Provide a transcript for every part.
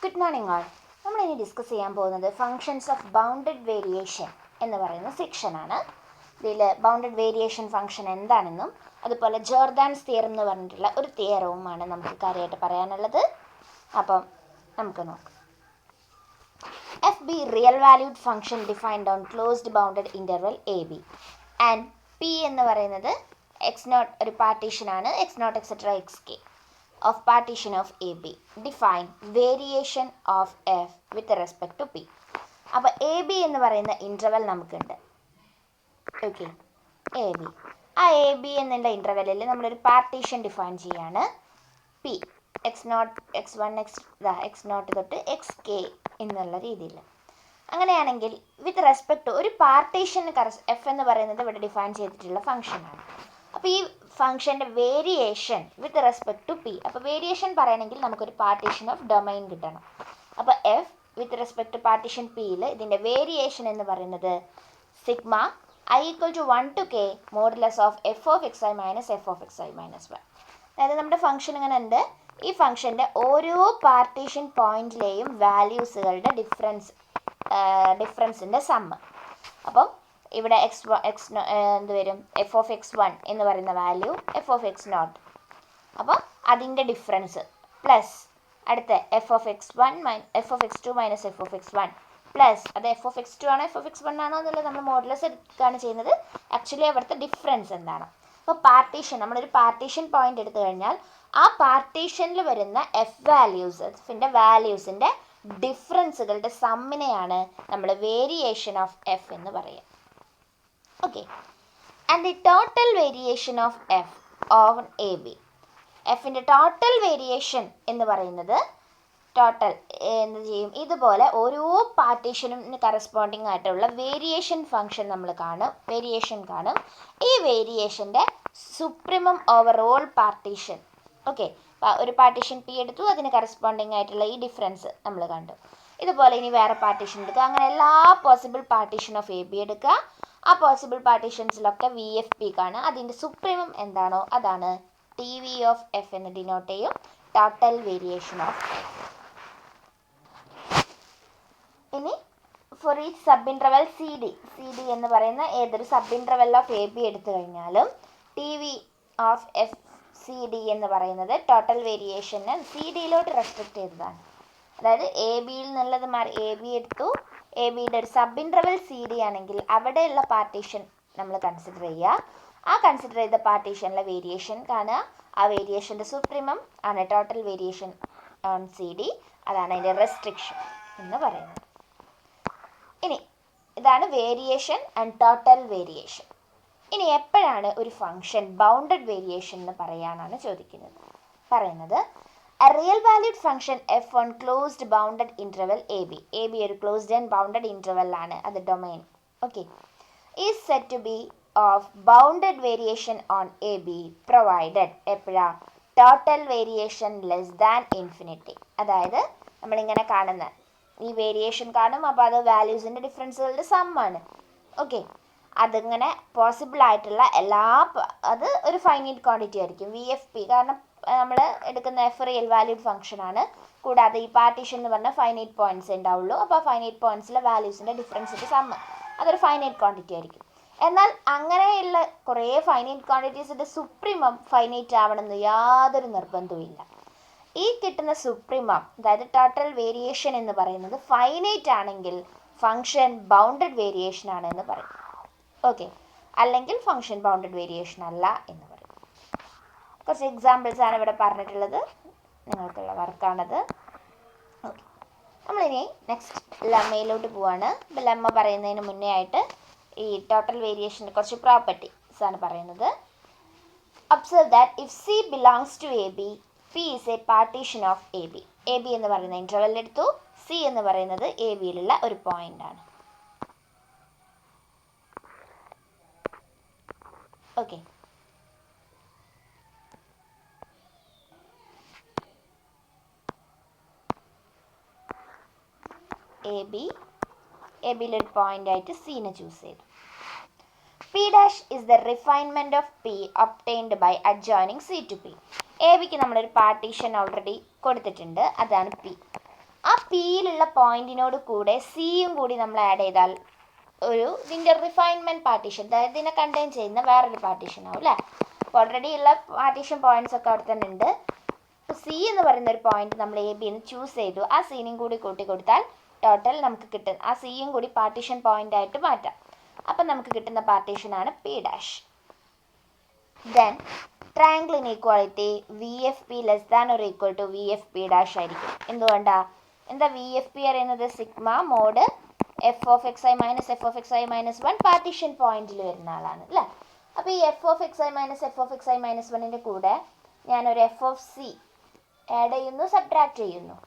Good morning all. നമ്മളിനി discuss ചെയ്യാൻ പോകുന്നത് ഫങ്ഷൻസ് ഓഫ് ബൗണ്ടഡ് വേരിയേഷൻ എന്ന് പറയുന്ന സെക്ഷനാണ്. ഇതിൽ ബൗണ്ടഡ് വേരിയേഷൻ ഫംഗ്ഷൻ എന്താണെന്നും അതുപോലെ ജോർദാൻസ് തിയറം എന്ന് പറഞ്ഞിട്ടുള്ള ഒരു തിയറവുമാണ് നമുക്ക് കാര്യമായിട്ട് പറയാനുള്ളത്. അപ്പം നമുക്ക് നോക്കാം. F be real valued function defined on closed bounded interval A B and P എന്ന് പറയുന്നത് എക്സ് നോട്ട് ഒരു പാർട്ടീഷനാണ്, X not etcetera X K of partition of AB. Define variation of F with respect to P. അപ്പോൾ A B എന്ന് പറയുന്ന interval നമുക്കുണ്ട്. Okay, A B. ആ A B എന്നുള്ള ഇൻ്റർവെല്ലിൽ നമ്മളൊരു പാർട്ടീഷൻ ഡിഫൈൻ ചെയ്യാണ്. P X naught X one X naught തൊട്ട് എക്സ് കെ എന്നുള്ള രീതിയിൽ. അങ്ങനെയാണെങ്കിൽ വിത്ത് റെസ്പെക്ട് ടു ഒരു പാർട്ടീഷന് എഫ് എന്ന് പറയുന്നത് ഇവിടെ ഡിഫൈൻ ചെയ്തിട്ടുള്ള ഫംഗ്ഷനാണ്. അപ്പോൾ ഈ ഫംഗ്ഷൻ്റെ variation with respect to P. അപ്പോൾ വേരിയേഷൻ പറയണമെങ്കിൽ നമുക്കൊരു പാർട്ടീഷൻ ഓഫ് ഡൊമൈൻ കിട്ടണം. അപ്പോൾ F with respect to partition പിയിൽ ഇതിൻ്റെ വേരിയേഷൻ എന്ന് പറയുന്നത് sigma I equal to 1 to k modulus of F of X I minus F of X I minus 1. അതായത് നമ്മുടെ ഫംഗ്ഷൻ ഇങ്ങനെ ഉണ്ട്. ഈ ഫംഗ്ഷൻ്റെ ഓരോ പാർട്ടീഷൻ പോയിന്റിലെയും വാല്യൂസുകളുടെ ഡിഫറൻസിൻ്റെ സമ്മ്. അപ്പം ഇവിടെ എന്ത് വരും, എഫ് ഓഫ് എക്സ് വൺ എന്ന് പറയുന്ന value F of X naught, അപ്പോൾ അതിൻ്റെ ഡിഫറൻസ് പ്ലസ് അടുത്ത F of X one F of X two minus F of X one plus അത് എഫ് ഓഫ് എക്സ് ടു ആണോ എഫ് ഓഫ് എക്സ് വൺ ആണോ എന്നുള്ളത് നമ്മൾ മോഡുലസ് എടുക്കുകയാണ് ചെയ്യുന്നത്. ആക്ച്വലി അവിടുത്തെ ഡിഫറൻസ് എന്താണ്. അപ്പോൾ പാർട്ടീഷൻ, നമ്മളൊരു പാർട്ടീഷൻ പോയിന്റ് എടുത്തു കഴിഞ്ഞാൽ ആ പാർട്ടീഷനിൽ വരുന്ന എഫിൻ്റെ വാല്യൂസിൻ്റെ ഡിഫറൻസുകളുടെ സമ്മിനെയാണ് നമ്മൾ വേരിയേഷൻ ഓഫ് എഫ് എന്ന് പറയുക. Okay, and the total variation of f on AB. എഫിൻ്റെ ടോട്ടൽ വേരിയേഷൻ എന്ന് പറയുന്നത് ടോട്ടൽ എന്ത് ചെയ്യും, ഇതുപോലെ ഓരോ പാർട്ടീഷനും കറസ്പോണ്ടിങ് ആയിട്ടുള്ള വേരിയേഷൻ ഫംഗ്ഷൻ നമ്മൾ കാണും. ഈ വേരിയേഷൻ്റെ supremum over all partition. Okay, ഒരു പാർട്ടീഷൻ പി എടുത്തു, അതിന് കറസ്പോണ്ടിങ് ആയിട്ടുള്ള ഈ ഡിഫറൻസ് നമ്മൾ കണ്ടു. ഇതുപോലെ ഇനി വേറെ പാർട്ടീഷൻ എടുക്കുക. അങ്ങനെ എല്ലാ possible partition of A B എടുക്കുക. ആ പോസിബിൾ പാർട്ടീഷൻസിലൊക്കെ വി എഫ് പി കാണുക. അതിൻ്റെ സുപ്രീമം എന്താണോ അതാണ് ടി വി ഓഫ് എഫ് എന്ന് ഡിനോട്ട് ചെയ്യും, ടോട്ടൽ വേരിയേഷൻ ഓഫ് എഫ്. ഇനി ഫോർ ഈ സബ് ഇൻ്റർവെൽ സി ഡി എന്ന് പറയുന്ന ഏതൊരു sub interval of A B എടുത്തു കഴിഞ്ഞാലും T V of F C D എന്ന് പറയുന്നത് ടോട്ടൽ വേരിയേഷന് സി ഡിയിലോട്ട് റെസ്ട്രിക്റ്റ് ചെയ്തതാണ്. അതായത് എ ബിയിൽ നിന്നുള്ളത് മാറി എ ബി എടുത്തു, എ ബിയുടെ ഒരു സബ് ഇൻ്റർവെൽ സി ഡി ആണെങ്കിൽ അവിടെയുള്ള പാർട്ടീഷൻ നമ്മൾ കൺസിഡർ ചെയ്യുക. ആ കൺസിഡർ ചെയ്ത പാർട്ടീഷനിലെ വേരിയേഷൻ കാണുക. ആ വേരിയേഷൻ്റെ സുപ്രീമം ആണ് total variation on C D. അതാണ് അതിൻ്റെ റെസ്ട്രിക്ഷൻ എന്ന് പറയുന്നത്. ഇനി ഇതാണ് വേരിയേഷൻ ആൻഡ് ടോട്ടൽ വേരിയേഷൻ. ഇനി എപ്പോഴാണ് ഒരു ഫംഗ്ഷൻ ബൗണ്ടഡ് വേരിയേഷൻ എന്ന് പറയാനാണ് പറയുന്നത് A real valued function f on closed bounded interval AB ഒരു closed and bounded interval ആണ്, അത് domain. Okay, is said to be of bounded variation on AB provided എപ്പോഴാ total variation less than infinity. അതായത് നമ്മളിങ്ങനെ കാണുന്ന ഈ variation കാണും, അപ്പോൾ അത് വാല്യൂസിൻ്റെ ഡിഫറൻസുകളുടെ സമ്മാണ്. ഓക്കെ, അതിങ്ങനെ പോസിബിൾ ആയിട്ടുള്ള അത് ഒരു ഫൈനൈറ്റ് ക്വാണ്ടിറ്റി ആയിരിക്കും വി എഫ് പി. കാരണം നമ്മൾ എടുക്കുന്ന എഫ് റിയൽ വാല്യൂഡ് ഫംഗ്ഷൻ ആണ്. കൂടാതെ ഈ പാർട്ടീഷൻ എന്ന് പറഞ്ഞാൽ ഫൈനൈറ്റ് പോയിന്റ്സ് ഉണ്ടാവുള്ളൂ. അപ്പോൾ ആ ഫൈനൈറ്റ് പോയിന്റ്സിലെ വാല്യൂസിൻ്റെ ഡിഫറൻസിൻ്റെ സമ്മ് അതൊരു ഫൈനൈറ്റ് ക്വാണ്ടിറ്റി ആയിരിക്കും. എന്നാൽ അങ്ങനെയുള്ള കുറേ ഫൈനൈറ്റ് ക്വാണ്ടിറ്റീസിൻ്റെ സുപ്രീമം ഫൈനൈറ്റ് ആവണമെന്ന് യാതൊരു നിർബന്ധവുമില്ല. ഈ കിട്ടുന്ന സുപ്രീമം, അതായത് ടോട്ടൽ വേരിയേഷൻ എന്ന് പറയുന്നത് ഫൈനൈറ്റ് ആണെങ്കിൽ ഫംഗ്ഷൻ ബൗണ്ടഡ് വേരിയേഷൻ ആണ് എന്ന് പറയും. ഓക്കെ, അല്ലെങ്കിൽ ഫംഗ്ഷൻ ബൗണ്ടഡ് വേരിയേഷൻ അല്ല എന്ന് പറയും. കുറച്ച് എക്സാമ്പിൾസ് ആണ് ഇവിടെ പറഞ്ഞിട്ടുള്ളത്, നിങ്ങൾക്കുള്ള വർക്കാണത്. ഓക്കെ, നമ്മളിനി നെക്സ്റ്റ് ലെമ്മയിലോട്ട് പോവാണ്. ഇപ്പോൾ ലെമ്മ പറയുന്നതിന് മുന്നേ ആയിട്ട് ഈ ടോട്ടൽ വേരിയേഷൻ്റെ കുറച്ച് പ്രോപ്പർട്ടീസ് ആണ് പറയുന്നത്. Observe that if C belongs to A B, P is a partition of A B. A B എന്ന് പറയുന്ന ഇൻ്റർവെൽ എടുത്തു, സി എന്ന് പറയുന്നത് എ ബിയിലുള്ള ഒരു പോയിന്റ് ആണ്. ഓക്കെ, എ ബിയിലൊരു പോയിന്റ് ആയിട്ട് സീനെ ചൂസ് ചെയ്തു. P dash is the refinement of P obtained by adjoining C to P. A ബിക്ക് നമ്മളൊരു പാർട്ടീഷൻ ഓൾറെഡി കൊടുത്തിട്ടുണ്ട്, അതാണ് പി. ആ പിയിലുള്ള പോയിന്റിനോട് കൂടെ സിയും കൂടി നമ്മൾ ആഡ് ചെയ്താൽ ഇതിൻ്റെ റിഫൈൻമെൻറ്റ് പാർട്ടീഷൻ, അതായത് ഇതിനെ കണ്ടെയ്ൻ ചെയ്യുന്ന വേറൊരു പാർട്ടീഷൻ ആവും അല്ലേ. അപ്പോൾ ഓൾറെഡി ഉള്ള പാർട്ടീഷൻ പോയിന്റ്സ് ഒക്കെ അവിടെ തന്നെ ഉണ്ട്. ഇപ്പോൾ സി എന്ന് പറയുന്ന ഒരു പോയിന്റ് നമ്മൾ എ ബി എന്ന് ചൂസ് ചെയ്തു. ആ സീനും കൂടി കൂട്ടി കൊടുത്താൽ ടോട്ടൽ നമുക്ക് കിട്ടും. ആ സിയും കൂടി പാർട്ടീഷൻ പോയിന്റ് ആയിട്ട് മാറ്റാം. അപ്പം നമുക്ക് കിട്ടുന്ന പാർട്ടീഷനാണ് P dash. Then triangle inequality V F P less than or equal to V F P dash ആയിരിക്കും. എന്തുകൊണ്ടാ? എന്താ വി എഫ് പി അറിയുന്നത്? Sigma mod F of X I minus F of X I minus 1 partition പോയിന്റിൽ വരുന്ന ആളാണ് അല്ലേ. അപ്പോൾ ഈ F of X I minus F of X I minus 1ൻ്റെ കൂടെ ഞാനൊരു എഫ് ഓഫ് സി ആഡ് ചെയ്യുന്നു, സബ്ട്രാക്ട് ചെയ്യുന്നു.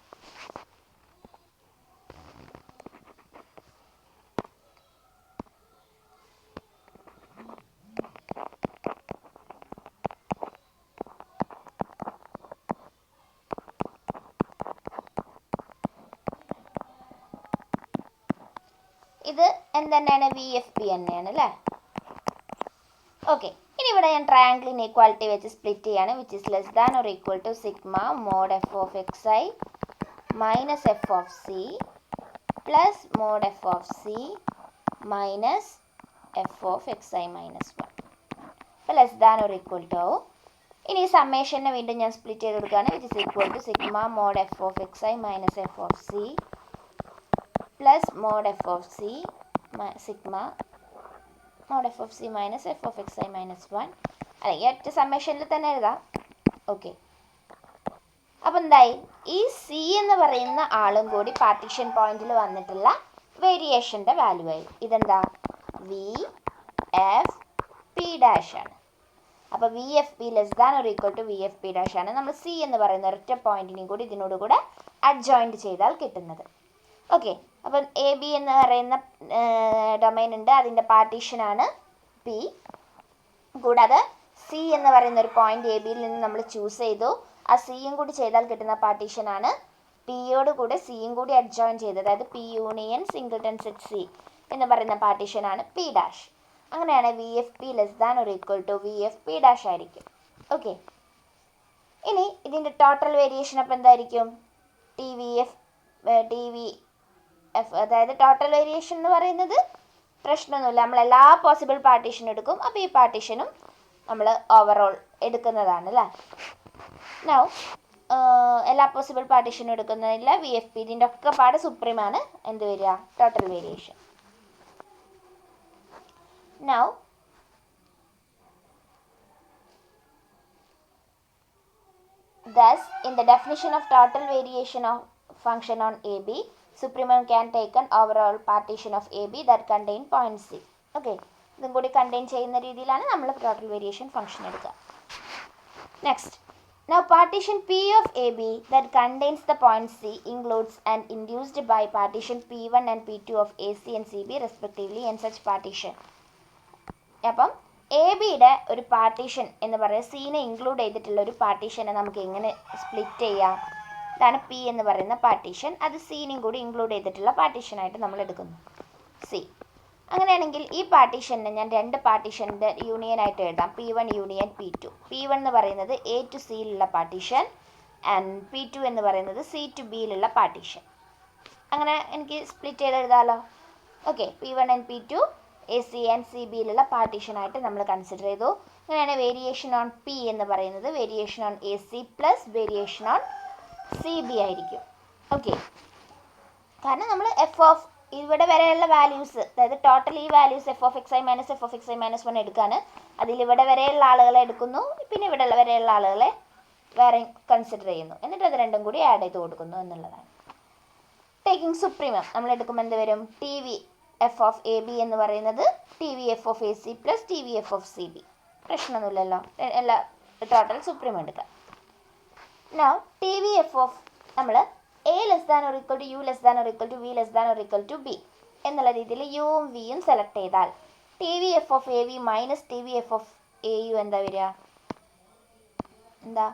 ഇത് എന്താണ്? വി എഫ് പി തന്നെയാണ് അല്ലേ. ഓക്കെ, ഇനി ഇവിടെ ഞാൻ ട്രയാങ്കിൾ ഇനീക്വാലിറ്റി വെച്ച് സ്പ്ലിറ്റ് ചെയ്യാണ്. Which is less than or equal to sigma mod F of X I minus F of C plus mod F of C minus F of X I minus 1. അപ്പോൾ less than or equal to ആവും. ഇനി ഈ സമ്മേഷനെ വീണ്ടും ഞാൻ split ചെയ്ത് കൊടുക്കുകയാണ്. Which is equal to sigma mod F of X I minus F of C plus mod F of C sigma mod F of C minus F of X I minus 1. അല്ലെങ്കിൽ ഒറ്റ സമ്മേഷനിൽ തന്നെ എഴുതാം. Okay, അപ്പോൾ എന്തായി? ഈ C എന്ന് പറയുന്ന ആളും കൂടി പാർട്ടീഷൻ പോയിന്റിൽ വന്നിട്ടുള്ള വേരിയേഷൻ്റെ വാല്യൂ ആയി. ഇതെന്താ? വി എഫ് പി ഡാഷ് ആണ്. അപ്പോൾ V F P less than or equal to V F P dash ആണ് നമ്മൾ സി എന്ന് പറയുന്ന ഒരൊറ്റ പോയിന്റിനെയും കൂടി ഇതിനോട് കൂടെ അഡ്ജോയിൻറ്റ് ചെയ്താൽ കിട്ടുന്നത്. ഓക്കെ, അപ്പം എ ബി എന്ന് പറയുന്ന ഡൊമൈൻ ഉണ്ട്, അതിൻ്റെ പാർട്ടീഷനാണ് പി. കൂടാതെ സി എന്ന് പറയുന്ന ഒരു പോയിന്റ് എ ബിയിൽ നിന്ന് നമ്മൾ ചൂസ് ചെയ്തു. ആ സിയും കൂടി ചെയ്താൽ കിട്ടുന്ന പാർട്ടീഷനാണ് പിയോട് കൂടെ സിയും കൂടി അഡ്ജോയിൻ ചെയ്തത്, അതായത് P union singleton set C എന്ന് പറയുന്ന പാർട്ടീഷനാണ് പി ഡാഷ്. അങ്ങനെയാണ് V F P less than or equal to V F P dash ആയിരിക്കും. ഓക്കെ, ഇനി ഇതിൻ്റെ ടോട്ടൽ വേരിയേഷൻ അപ്പോൾ എന്തായിരിക്കും? ടി വി എഫ് അതായത് ടോട്ടൽ വേരിയേഷൻ എന്ന് പറയുന്നത് പ്രശ്നമൊന്നുമില്ല, നമ്മൾ എല്ലാ പോസിബിൾ പാർട്ടീഷനും എടുക്കും. അപ്പോൾ ഈ പാർട്ടീഷനും നമ്മൾ ഓവറോൾ എടുക്കുന്നതാണ് അല്ലേ. നൗ എല്ലാ പോസിബിൾ പാർട്ടീഷനും എടുക്കുന്നതില്ല വി എഫ് പി, ഇതിൻ്റെ ഒക്കെ പാട് സുപ്രീമാണ് എന്ത് വരിക? Total variation. Now thus in the definition of total variation of function on AB, supremum can take an overall partition of AB that contain point C. Okay, ഇതും കൂടി contain ചെയ്യുന്ന രീതിയിലാണ് നമ്മൾ ടോട്ടൽ വേരിയേഷൻ ഫംഗ്ഷൻ എടുക്കുക. Next, now partition P of AB that contains the point C includes and induced by partition P1 and P2 of AC and CB respectively and such partition. അപ്പം A ബിയുടെ ഒരു partition എന്ന് പറയുന്നത് സീനെ include ചെയ്തിട്ടുള്ള ഒരു പാർട്ടീഷനെ നമുക്ക് എങ്ങനെ സ്പ്ലിറ്റ് ചെയ്യാം? ഇതാണ് പി എന്ന് പറയുന്ന പാർട്ടീഷൻ. അത് സീനെയും കൂടി ഇൻക്ലൂഡ് ചെയ്തിട്ടുള്ള പാർട്ടീഷനായിട്ട് നമ്മൾ എടുക്കുന്നു, സി. അങ്ങനെയാണെങ്കിൽ ഈ പാർട്ടീഷനെ ഞാൻ രണ്ട് പാർട്ടീഷൻ്റെ യൂണിയനായിട്ട് എഴുതാം, P1 യൂണിയൻ P2. P1 എന്ന് പറയുന്നത് A to Cയിലുള്ള പാർട്ടീഷൻ ആൻഡ് P2 എന്ന് പറയുന്നത് C to Bയിലുള്ള പാർട്ടീഷൻ. അങ്ങനെ എനിക്ക് സ്പ്ലിറ്റ് ചെയ്ത് എഴുതാമല്ലോ. Okay, P1 and P2 A C and C ബിയിലുള്ള പാർട്ടീഷനായിട്ട് നമ്മൾ കൺസിഡർ ചെയ്തു. അങ്ങനെയാണ് വേരിയേഷൻ ഓൺ പി എന്ന് പറയുന്നത് variation on A C plus variation on C B ആയിരിക്കും. ഓക്കെ, കാരണം നമ്മൾ എഫ് ഓഫ് ഇവിടെ വരെയുള്ള വാല്യൂസ്, അതായത് ടോട്ടൽ ഈ values F of X I minus F of X I minus 1 എടുക്കുകയാണ്. അതിലിവിടെ വരെയുള്ള ആളുകളെ എടുക്കുന്നു, പിന്നെ ഇവിടെ വരെയുള്ള ആളുകളെ വേറെ കൺസിഡർ ചെയ്യുന്നു, എന്നിട്ട് അത് രണ്ടും കൂടി ആഡ് ചെയ്ത് കൊടുക്കുന്നു എന്നുള്ളതാണ്. ടേക്കിംഗ് സുപ്രീമം നമ്മൾ എടുക്കുമ്പോൾ എന്ത് വരും? T V F of A B എന്ന് പറയുന്നത് T V F of A C plus T V F of C B. പ്രശ്നമൊന്നുമില്ലല്ലോ, എല്ലാ ടോട്ടൽ സുപ്രീം എടുക്കാം. Now T V F of നമ്മൾ A less than or equal to U less than or equal to V less than or equal to B എന്നുള്ള രീതിയിൽ യുവും വിയും select ചെയ്താൽ T V F of A V minus T V F of A U എന്താ വരിക? എന്താ?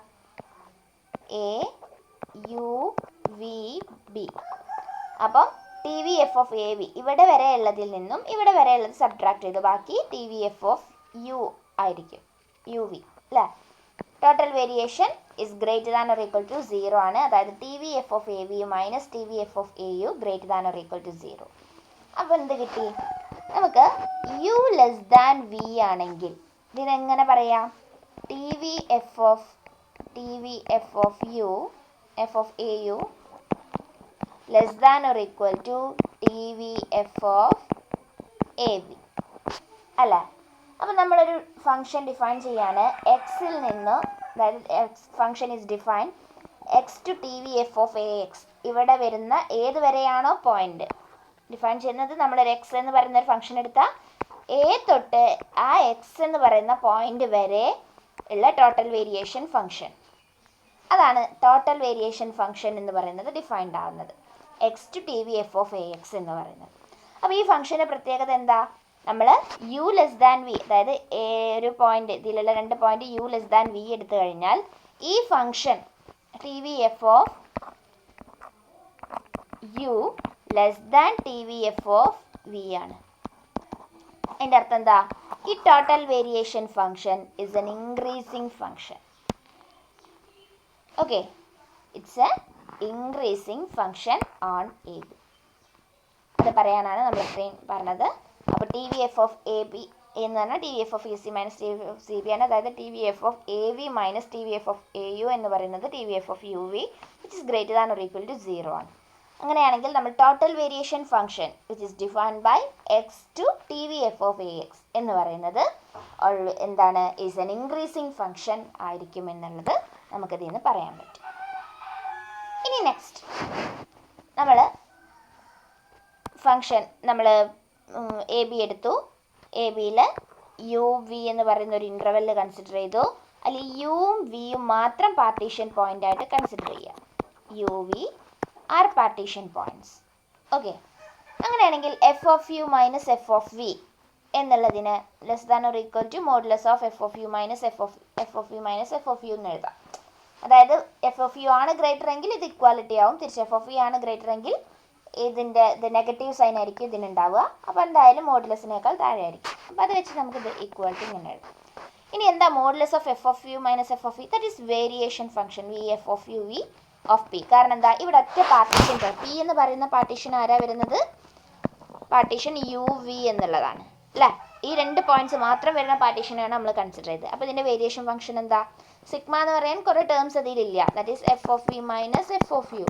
A U V B. അപ്പം T V F of A V ഇവിടെ വരെ ഉള്ളതിൽ നിന്നും ഇവിടെ വരെ ഉള്ളത് സബ്ട്രാക്ട് ചെയ്തു, ബാക്കി T V F of U ആയിരിക്കും, യു വി അല്ലേ. Total variation is greater than or equal to 0 ആണ്. അതായത് T V F of A B minus T V F of A U greater than or equal to 0. അപ്പോൾ എന്ത് കിട്ടി? നമുക്ക് U less than V ആണെങ്കിൽ ഇതിനെങ്ങനെ പറയാം? T V F of U F of A U less than or equal to T V F of A B അല്ലേ? അപ്പോൾ നമ്മളൊരു ഫംഗ്ഷൻ ഡിഫൈൻ ചെയ്യാണ്. എക്സിൽ നിന്ന്, അതായത് function is define X to T V F of A X. ഇവിടെ വരുന്ന ഏത് വരെയാണോ പോയിന്റ് ഡിഫൈൻ ചെയ്യുന്നത്, നമ്മളൊരു എക്സ് എന്ന് പറയുന്ന ഒരു ഫംഗ്ഷൻ എടുത്താൽ എ തൊട്ട് ആ എക്സ് എന്ന് പറയുന്ന പോയിന്റ് വരെ ഉള്ള ടോട്ടൽ വേരിയേഷൻ ഫംഗ്ഷൻ, അതാണ് ടോട്ടൽ വേരിയേഷൻ ഫംഗ്ഷൻ എന്ന് പറയുന്നത് ഡിഫൈൻഡ് ആവുന്നത്. X to T V F of A X എന്ന് പറയുന്നത്. അപ്പോൾ ഈ ഫംഗ്ഷൻ്റെ പ്രത്യേകത എന്താ? നമ്മൾ യു ലെസ് ദാൻ വി, അതായത് ഒരു പോയിന്റ്, ഇതിലുള്ള 2 point U less than V എടുത്തു കഴിഞ്ഞാൽ ഈ function T V F of U less than T V F of V ആണ്. അതിൻ്റെ അർത്ഥം എന്താ? ഈ total variation function is an increasing function. Okay, it's a increasing function on A B. അത് പറയാനാണ് നമ്മൾ ഇത്രയും പറഞ്ഞത്. അപ്പോൾ T V F of A B എന്ന് പറഞ്ഞാൽ T V F of A C minus T V F C B ആണ്. അതായത് T V F of A V minus T V F of A U എന്ന് പറയുന്നത് T V F of U V which is greater than or equal to 0 ആണ്. അങ്ങനെയാണെങ്കിൽ നമ്മൾ total variation function which is defined by X to T V F of A X എന്ന് പറയുന്നത് എന്താണ്? Is N increasing function ആയിരിക്കും എന്നുള്ളത് നമുക്കതിൽ നിന്ന് പറയാൻ പറ്റും. ഇനി നെക്സ്റ്റ് നമ്മൾ ഫംഗ്ഷൻ നമ്മൾ എ ബി എടുത്തു. എ ബിയിൽ യു വി എന്ന് പറയുന്ന ഒരു ഇൻ്റർവെൽ കൺസിഡർ ചെയ്തു. അല്ലെങ്കിൽ യുവും വിയും മാത്രം പാർട്ടീഷൻ പോയിന്റ് ആയിട്ട് കൺസിഡർ ചെയ്യുക. U V are partition points. Okay, അങ്ങനെയാണെങ്കിൽ F of U minus F of V എന്നുള്ളതിന് less than or equal to modulus of F of U minus F of U minus F of U എന്ന് എഴുതാം. അതായത് F of U ആണ് greater എങ്കിൽ ഇത് equality ആവും, തിരിച്ച് എഫ് ഓഫ് യു ആണ് ഗ്രേറ്റർ എങ്കിൽ ഇതിൻ്റെ നെഗറ്റീവ് സൈൻ ആയിരിക്കും ഇതിനുണ്ടാവുക. അപ്പോൾ എന്തായാലും മോഡുലസിനേക്കാൾ താഴെ ആയിരിക്കും. അപ്പോൾ അത് വെച്ച് നമുക്കിത് ഈക്വാലിറ്റി ഇങ്ങനെ എഴുതാം. ഇനി എന്താ modulus of F of U minus F of V? That is variation function V F of U V of P. കാരണം എന്താ? ഇവിടെ ഒറ്റ പാർട്ടീഷൻ പി എന്ന് പറയുന്ന പാർട്ടീഷൻ ആരാ വരുന്നത്? പാർട്ടീഷൻ യു വി എന്നുള്ളതാണ് അല്ലേ? ഈ 2 പോയിന്റ്സ് മാത്രം വരുന്ന പാർട്ടീഷനാണ് നമ്മൾ കൺസിഡർ ചെയ്തത്. അപ്പോൾ ഇതിൻ്റെ വേരിയേഷൻ ഫംഗ്ഷൻ എന്താ? സിഗ്മ എന്ന് പറയാൻ കുറേ ടേംസ് അതിലില്ല. That is F of V minus F of U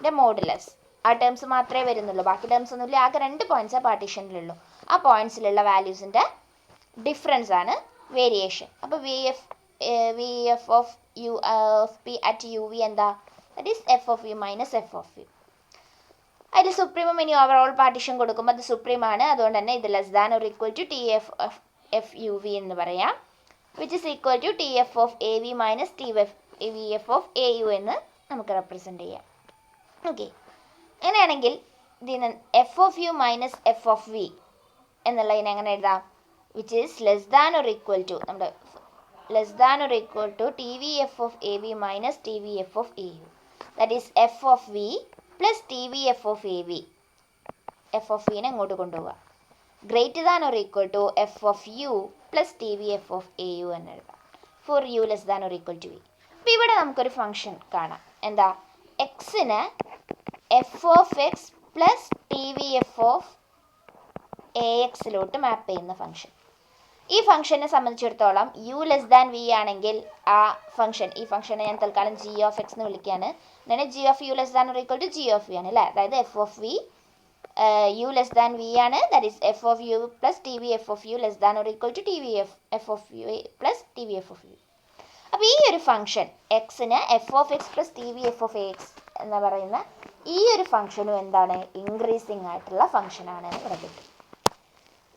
ൻ്റെ മോഡുലസ്. ആ ടേംസ് മാത്രമേ വരുന്നുള്ളൂ, ബാക്കി ടേംസ് ഒന്നുമില്ല. ആകെ 2 പോയിന്റ്സേ പാർട്ടീഷനിലുള്ളൂ. ആ പോയിന്റ്സിലുള്ള വാല്യൂസിൻ്റെ ഡിഫറൻസ് ആണ് വേരിയേഷൻ. അപ്പോൾ V F of U of P at U V എന്താ? That is F of U minus F of U. അതിൽ സുപ്രീമും ഇനി ഓവറോൾ പാർട്ടീഷൻ കൊടുക്കുമ്പോൾ അത് സുപ്രീം ആണ്. അതുകൊണ്ട് തന്നെ ഇത് less than or equal to T F U V എന്ന് പറയാം, which is equal to T F of A V minus T V F of A U എന്ന് നമുക്ക് റെപ്രസെൻറ്റ് ചെയ്യാം. ഓക്കെ, അങ്ങനെയാണെങ്കിൽ ഇതിന് F of U minus F of V എന്നുള്ളതിനെ എങ്ങനെ എഴുതാം? Which is less than or equal to നമ്മുടെ less than or equal to T V F of A V minus T V F of A U. That is F of V plus T V F of A V. F of വിനെ ഇങ്ങോട്ട് കൊണ്ടുപോവുക. Greater than or equal to F of U plus T V F of A U എന്ന് എഴുതാം for U less than or equal to V. അപ്പോൾ ഇവിടെ നമുക്കൊരു function കാണാം. എന്താ? എക്സിന് F of X plus T V F of A എക്സിലോട്ട് map ചെയ്യുന്ന ഫംഗ്ഷൻ. ഈ ഫംഗ്ഷനെ സംബന്ധിച്ചിടത്തോളം യു ലെസ് ദാൻ വി ആണെങ്കിൽ ആ ഫംഗ്ഷൻ, ഈ ഫംഗ്ഷനെ ഞാൻ തൽക്കാലം ജി ഓഫ് എക്സ് എന്ന് വിളിക്കുകയാണ്. അങ്ങനെ G of U less than or equal to G of V ആണ് അല്ലേ? അതായത് F of V U less than V ആണ്. That is F of U plus T V F of U less than or equal to T V F of U plus T V F of U. അപ്പോൾ ഈ ഒരു function എക്സിന് F of X plus T V F of X എന്ന് പറയുന്ന ഈ ഒരു ഫംഗ്ഷനും എന്താണ്? ഇൻക്രീസിങ് ആയിട്ടുള്ള ഫംഗ്ഷനാണ് എന്ന് പറയുന്നത്.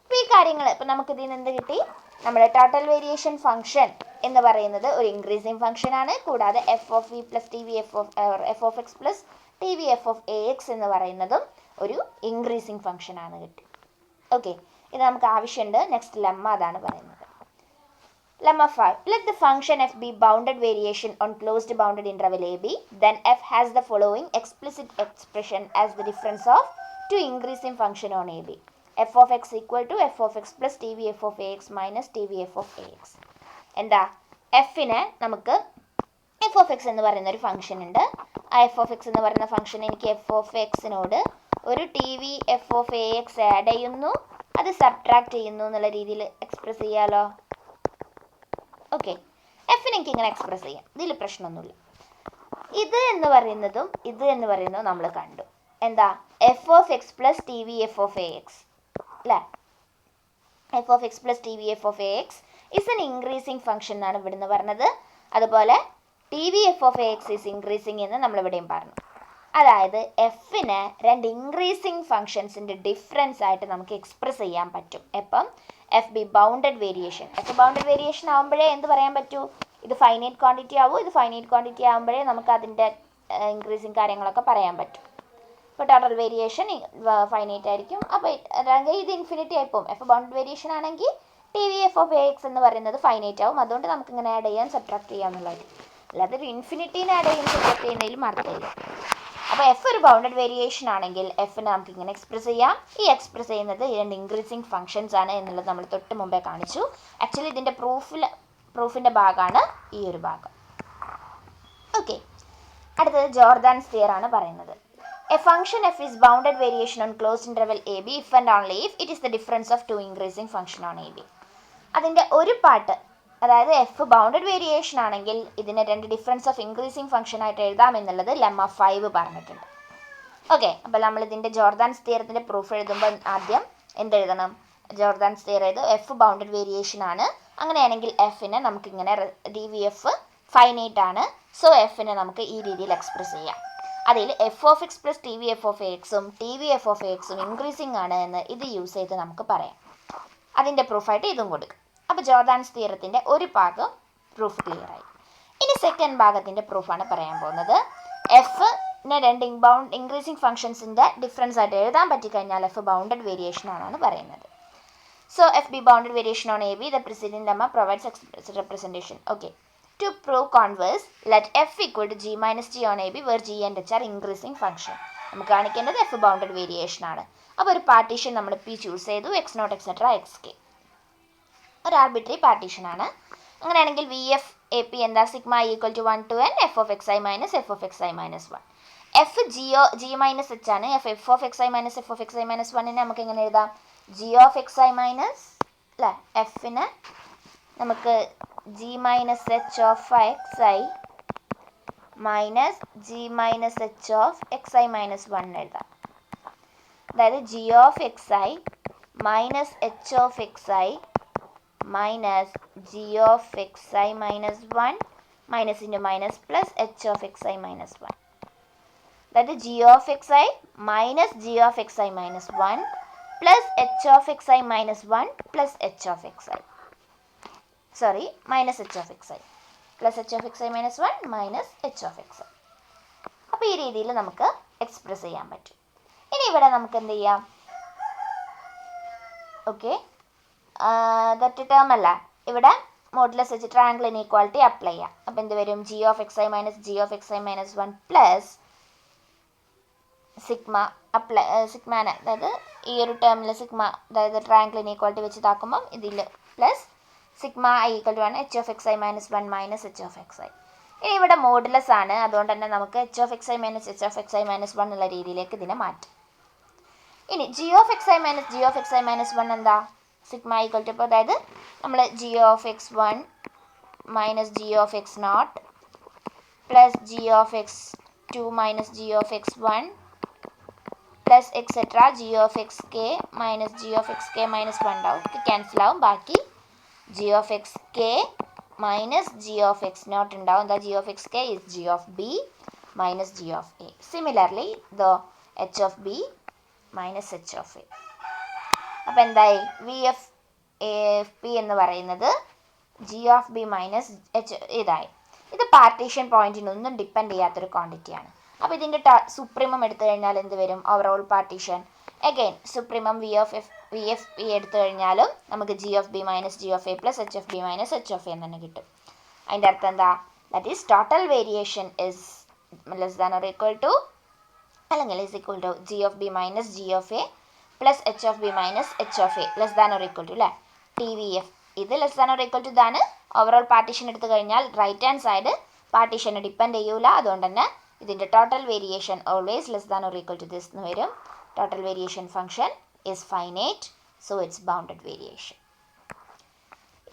അപ്പോൾ ഈ കാര്യങ്ങൾ ഇപ്പം നമുക്ക് ഇതിൽ നിന്ന് എന്ത് കിട്ടി? നമ്മുടെ ടോട്ടൽ വേരിയേഷൻ ഫംഗ്ഷൻ എന്ന് പറയുന്നത് ഒരു ഇൻക്രീസിങ് ഫംഗ്ഷൻ ആണ്. കൂടാതെ F of V plus T V F of X plus T V F of A X എന്ന് പറയുന്നതും ഒരു ഇൻക്രീസിങ് ഫംഗ്ഷൻ ആണ് കിട്ടി. ഓക്കെ, ഇത് നമുക്ക് ആവശ്യമുണ്ട്. നെക്സ്റ്റ് ലെമ്മ അതാണ് പറയുന്നത്. Lemma 5. Let the function f be bounded variation on closed bounded interval ab. Then f has the following explicit expression as the difference of two increasing function on ab. F of x equal to f of x plus tvf of ax minus tvf of ax. എന്താ? എഫിനെ നമുക്ക് F of X എന്ന് പറയുന്ന ഒരു function ഉണ്ട്. ആ F of X എന്ന് പറയുന്ന ഫംഗ്ഷൻ എനിക്ക് എഫ് ഓഫ് എക്സിനോട് ഒരു T V F of A X add ചെയ്യുന്നു, അത് സബ്ട്രാക്ട് ചെയ്യുന്നു എന്നുള്ള രീതിയിൽ എക്സ്പ്രസ് ചെയ്യാലോ. ഓക്കെ, എഫിനെ എനിക്ക് ഇങ്ങനെ എക്സ്പ്രസ് ചെയ്യാം, ഇതിൽ പ്രശ്നമൊന്നുമില്ല. ഇത് എന്ന് പറയുന്നതും നമ്മൾ കണ്ടു. എന്താ? F of X plus T V F of A X അല്ലേ? F of X plus T V F of A X is an increasing function എന്നാണ് ഇവിടുന്ന് പറഞ്ഞത്. അതുപോലെ T V F of A X is increasing എന്ന് നമ്മളിവിടെയും പറഞ്ഞു. അതായത് എഫിന് രണ്ട് ഇൻക്രീസിങ് ഫംഗ്ഷൻസിൻ്റെ ഡിഫറൻസ് ആയിട്ട് നമുക്ക് എക്സ്പ്രസ് ചെയ്യാൻ പറ്റും. എപ്പം? F B bounded variation. F bounded variation ആകുമ്പോഴേ എന്ത് പറയാൻ പറ്റൂ? ഇത് ഫൈനൈറ്റ് ക്വാണ്ടിറ്റി ആവും. ഇത് ഫൈനൈറ്റ് ക്വാണ്ടിറ്റി ആകുമ്പോഴേ നമുക്ക് അതിൻ്റെ ഇൻക്രീസിങ് കാര്യങ്ങളൊക്കെ പറയാൻ പറ്റും. ഇപ്പോൾ ടോട്ടൽ വേരിയേഷൻ ഫൈനൈറ്റ് ആയിരിക്കും. അപ്പോൾ അല്ലെങ്കിൽ ഇത് ഇൻഫിനിറ്റി ആയിപ്പോവും. എഫ് ബൗണ്ടഡ് വേരിയേഷൻ ആണെങ്കിൽ T V F of A X എന്ന് പറയുന്നത് ഫൈനൈറ്റ് ആവും. അതുകൊണ്ട് നമുക്ക് ഇങ്ങനെ ആഡ് ചെയ്യാൻ സബ്ട്രാക്ട് ചെയ്യാമെന്നുള്ളത്. അല്ലാതെ ഒരു ഇൻഫിനിറ്റീനെ ആഡ് ചെയ്യാൻ സബ്ട്രാക്ട് ചെയ്യുന്നതിൽ മാർക്കില്ല. അപ്പോൾ എഫ് ഒരു ബൗണ്ടഡ് വേരിയേഷൻ ആണെങ്കിൽ എഫിനെ നമുക്ക് ഇങ്ങനെ എക്സ്പ്രസ് ചെയ്യാം. ഈ എക്സ്പ്രസ് ചെയ്യുന്നത് രണ്ട് ഇൻക്രീസിങ് ഫംഗ്ഷൻസ് ആണ് എന്നുള്ളത് നമ്മൾ തൊട്ട് മുമ്പേ കാണിച്ചു. ആക്ച്വലി ഇതിൻ്റെ പ്രൂഫിൻ്റെ ഭാഗമാണ് ഈ ഒരു ഭാഗം. ഓക്കെ, അടുത്തത് ജോർദാൻസ് തിയറം ആണ് പറയുന്നത്. A function F is bounded variation on closed interval A B if and only if it is the difference of two increasing function on A B. അതിൻ്റെ ഒരു പാർട്ട്, അതായത് എഫ് ബൗണ്ടഡ് വേരിയേഷൻ ആണെങ്കിൽ ഇതിനെ രണ്ട് difference of increasing function ആയിട്ട് എഴുതാം എന്നുള്ളത് lemma 5 പറഞ്ഞിട്ടുണ്ട്. ഓക്കെ, അപ്പോൾ നമ്മൾ ഇതിൻ്റെ ജോർദാൻസ് തിയറത്തിൻ്റെ പ്രൂഫ് എഴുതുമ്പോൾ ആദ്യം എന്തെഴുതണം? ജോർദാൻസ് തിയറം എഴുതും. എഫ് ബൗണ്ടഡ് വേരിയേഷൻ ആണ്. അങ്ങനെയാണെങ്കിൽ എഫിനെ നമുക്കിങ്ങനെ ഡി വി എഫ് ഫൈനൈറ്റ് ആണ്. സോ എഫിനെ നമുക്ക് ഈ രീതിയിൽ എക്സ്പ്രസ് ചെയ്യാം. അതിൽ F of X plus T V F of എക്സും ടി വി എഫ് ഓഫ് എക്സും ഇൻക്രീസിങ് ആണ് എന്ന് ഇത് യൂസ് ചെയ്ത് നമുക്ക് പറയാം. അതിൻ്റെ പ്രൂഫായിട്ട് ഇതും കൊടുക്കും. അപ്പോൾ ജോർദാൻസ് തിയറത്തിൻ്റെ ഒരു ഭാഗം പ്രൂഫ് ക്ലിയറായി. ഇനി സെക്കൻഡ് ഭാഗത്തിൻ്റെ പ്രൂഫാണ് പറയാൻ പോകുന്നത്. എഫിനെ രണ്ട് ഇൻക്രീസിങ് ഫംഗ്ഷൻസിൻ്റെ ഡിഫറൻസ് ആയിട്ട് എഴുതാൻ പറ്റിക്കഴിഞ്ഞാൽ എഫ് ബൗണ്ടഡ് വേരിയേഷൻ ആണെന്ന് പറയുന്നത്. So F B bounded variation on A B the president lemma provides explicit representation. Okay, to prove converse, let f equal to g minus g on ab where g and h are increasing function. നമുക്ക് കാണിക്കേണ്ടത് F bounded variation ആണ്. അപ്പോൾ ഒരു partition നമ്മൾ P choose ചെയ്തു, X not etcetera X K. ഒരു arbitrary partition ആണ്. അങ്ങനെയാണെങ്കിൽ വി എഫ് എ പി എന്താ? Sigma equal to 1 to n F of X I minus F of X I minus 1. F G minus H ആണ്. F of X I minus F of X I minus 1നെ നമുക്ക് എങ്ങനെ എഴുതാം? G of X I minus അല്ലേ, എഫിന് നമുക്ക് G minus H of X I minus G minus H of X I minus 1 എഴുതാം. അതായത് G of X I minus H of X I minus G of X I minus 1 minus into minus plus H of X I minus 1. അതായത് G of X I minus G of X I minus 1 plus H of X I minus 1 plus H of X I minus H of X I plus H of X I minus 1 minus H of X I. അപ്പോൾ ഈ രീതിയിൽ നമുക്ക് express ചെയ്യാൻ പറ്റും. ഇനി ഇവിടെ നമുക്ക് എന്ത് ചെയ്യാം? ഓക്കെ, ദറ്റ് ടേം അല്ല, ഇവിടെ മോഡുലസ് വെച്ച് ട്രയാങ്കിൾ ഇനീക്വാളിറ്റി അപ്ലൈ ചെയ്യാം. അപ്പോൾ എന്ത് വരും? G of X I minus G of X I minus 1 plus sigma apply സിഗ്മാനെ, അതായത് ഈ ഒരു ടേമിൽ സിഗ്മ, അതായത് ട്രയാങ്കിൾ ഇനീക്വാളിറ്റി വെച്ച് ഇതാക്കുമ്പം ഇതിൽ plus sigma I equal to 1 H of X I minus 1 minus H of X I. ഇനി ഇവിടെ മോഡുലസ് ആണ്, അതുകൊണ്ട് തന്നെ നമുക്ക് H of X I minus H of X I minus 1 എന്നുള്ള രീതിയിലേക്ക് ഇതിനെ മാറ്റും. ഇനി G of X I minus G of X I minus 1 എന്താ? സിഗ്മ ഈക്വൽ ടു, ഇപ്പോൾ അതായത് നമ്മൾ G of X 1 minus G of X not plus g of x 2 minus G of X 1 plus etcetera g of x k minus G of x k minus 1 ഉണ്ടാവും. Cancel ആവും. ബാക്കി g of x k minus G of X naught ഉണ്ടാവും. എന്താ? G of x k is g of B minus G of a. Similarly the h of B minus H of a. അപ്പോൾ എന്തായി? V F F P എന്ന് പറയുന്നത് g of B minus H ഇതായി. ഇത് partition പോയിന്റിനൊന്നും depend ചെയ്യാത്തൊരു ക്വാണ്ടിറ്റിയാണ്. അപ്പോൾ ഇതിൻ്റെ supremum എടുത്തു കഴിഞ്ഞാൽ എന്ത് വരും? Overall partition. Again supremum V F P എടുത്തു കഴിഞ്ഞാലും നമുക്ക് G of B minus G of A plus H of B minus H of A എന്ന് തന്നെ കിട്ടും. അതിൻ്റെ അർത്ഥം എന്താ? That is total variation is less than or equal to അല്ലെങ്കിൽ is equal to G of B minus G of A plus H of B minus H of A less than or equal to അല്ലേ? T V F ഇത് less than or equal to ഇതാണ്. Overall partition എടുത്തു കഴിഞ്ഞാൽ right hand side പാർട്ടീഷനെ depend ചെയ്യൂല. അതുകൊണ്ട് തന്നെ ഇതിൻ്റെ total variation always less than or equal to this എന്ന് വരും. Total variation function is finite, so it's bounded variation.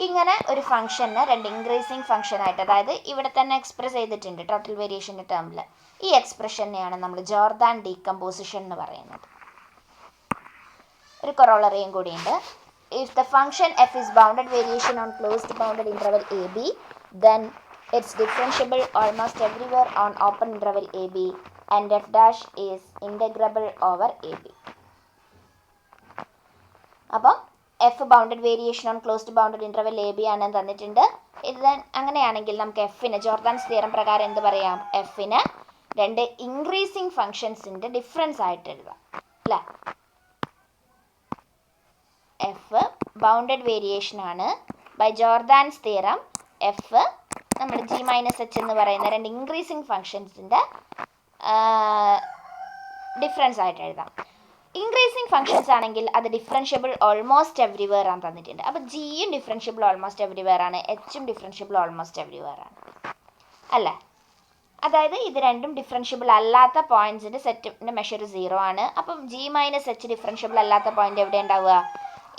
ഇങ്ങനെ ഒരു ഫംഗ്ഷന് രണ്ട് ഇൻക്രീസിങ് ഫംഗ്ഷനായിട്ട്, അതായത് ഇവിടെ തന്നെ എക്സ്പ്രസ് ചെയ്തിട്ടുണ്ട് ടോട്ടൽ വേരിയേഷൻ്റെ ടേമിൽ. ഈ എക്സ്പ്രഷനെയാണ് നമ്മൾ ജോർദാൻ ഡീകമ്പോസിഷൻ എന്ന് പറയുന്നത്. ഒരു കൊറോളറിയും കൂടിയുണ്ട്. If the function F is bounded variation on closed bounded interval A B, then it's differentiable almost everywhere on open interval A B and F dash is integrable over A B. അപ്പം F bounded variation on closed bounded interval A B ആണ് തന്നിട്ടുണ്ട്. ഇത് അങ്ങനെയാണെങ്കിൽ നമുക്ക് എഫിന് ജോർദാൻസ് theorem പ്രകാരം എന്ത് പറയാം? എഫിന് രണ്ട് ഇൻക്രീസിങ് ഫംഗ്ഷൻസിൻ്റെ ഡിഫറൻസ് ആയിട്ട് എഴുതാം അല്ലേ? എഫ് ബൗണ്ടഡ് വേരിയേഷൻ ആണ്. ബൈ ജോർദാൻസ് തിയറം എഫ് നമ്മൾ ജി മൈനസ് എച്ച് എന്ന് പറയുന്ന രണ്ട് ഇൻക്രീസിങ് ഫംഗ്ഷൻസിൻ്റെ ഡിഫറൻസ് ആയിട്ട് എഴുതാം. ഇൻക്രീസിങ് ഫംഗ്ഷൻസ് ആണെങ്കിൽ അത് ഡിഫറൻഷ്യബിൾ ഓൾമോസ്റ്റ് എവറിവെയർ ആണ് തന്നിട്ടുണ്ട്. അപ്പോൾ ജിയും ഡിഫറൻഷ്യബിൾ ഓൾമോസ്റ്റ് എവറിവെയർ ആണ്, എച്ചും ഡിഫറൻഷ്യബിൾ ഓൾമോസ്റ്റ് എവറിവെയർ ആണ് അല്ലേ? അതായത് ഇത് രണ്ടും ഡിഫറൻഷ്യബിൾ അല്ലാത്ത പോയിന്റ്സിൻ്റെ സെറ്റിൻ്റെ മെഷർ 0 ആണ്. അപ്പം ജി മൈനസ് എച്ച് ഡിഫറൻഷ്യബിൾ അല്ലാത്ത പോയിന്റ് എവിടെ ഉണ്ടാവുക?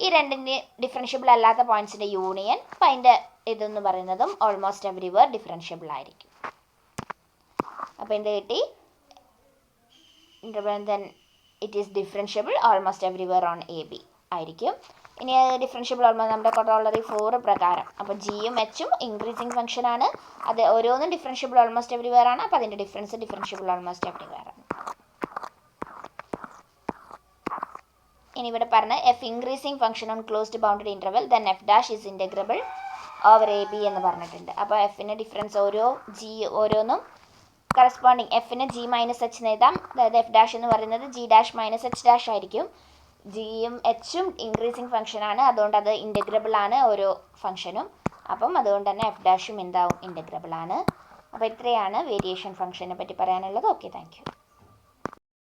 ഈ രണ്ടിൻ്റെ ഡിഫറൻഷ്യബിൾ അല്ലാത്ത പോയിന്റ്സിൻ്റെ യൂണിയൻ. അപ്പം അതിൻ്റെ ഇതെന്ന് പറയുന്നതും ഓൾമോസ്റ്റ് എവറിവെയർ ഡിഫറൻഷ്യബിൾ ആയിരിക്കും. അപ്പോൾ എന്ത് കിട്ടി? Then it is differentiable almost everywhere on A B ആയിരിക്കും. ഇനി ഡിഫറൻഷ്യബിൾ ഓൾമോസ്റ്റ് നമ്മുടെ കൊറോളറി 4 പ്രകാരം. അപ്പോൾ ജിയും എച്ചും ഇൻക്രീസിങ് ഫംഗ്ഷൻ ആണ്, അത് ഓരോന്നും ഡിഫറൻഷ്യബിൾ ഓൾമോസ്റ്റ് എവറിവെയർ ആണ്. അപ്പോൾ അതിൻ്റെ ഡിഫറൻസ് ഡിഫറൻഷ്യബിൾ ഓൾമോസ്റ്റ് എവറിവെയർ ആണ്. ഇനി ഇവിടെ പറഞ്ഞ F increasing function on closed bounded interval then F dash is integrable over A B എന്ന് പറഞ്ഞിട്ടുണ്ട്. അപ്പോൾ എഫിൻ്റെ ഡിഫറൻസ് ഓരോന്നും കറസ്പോണ്ടിങ് എഫിന് ജി മൈനസ് എച്ച് എന്ന് എഴുതാം. അതായത് എഫ് ഡാഷ് എന്ന് പറയുന്നത് G dash minus H dash ആയിരിക്കും. ജിയും എച്ചും ഇൻക്രീസിങ് ഫംഗ്ഷനാണ്, അതുകൊണ്ട് അത് ഇൻ്റഗ്രബിൾ ആണ് ഓരോ ഫംഗ്ഷനും. അപ്പം അതുകൊണ്ട് തന്നെ എഫ് ഡാഷും എന്താവും? ഇൻ്റഗ്രബിൾ ആണ്. അപ്പോൾ ഇത്രയാണ് വേരിയേഷൻ ഫംഗ്ഷനെ പറ്റി പറയാനുള്ളത്. Okay, thank you.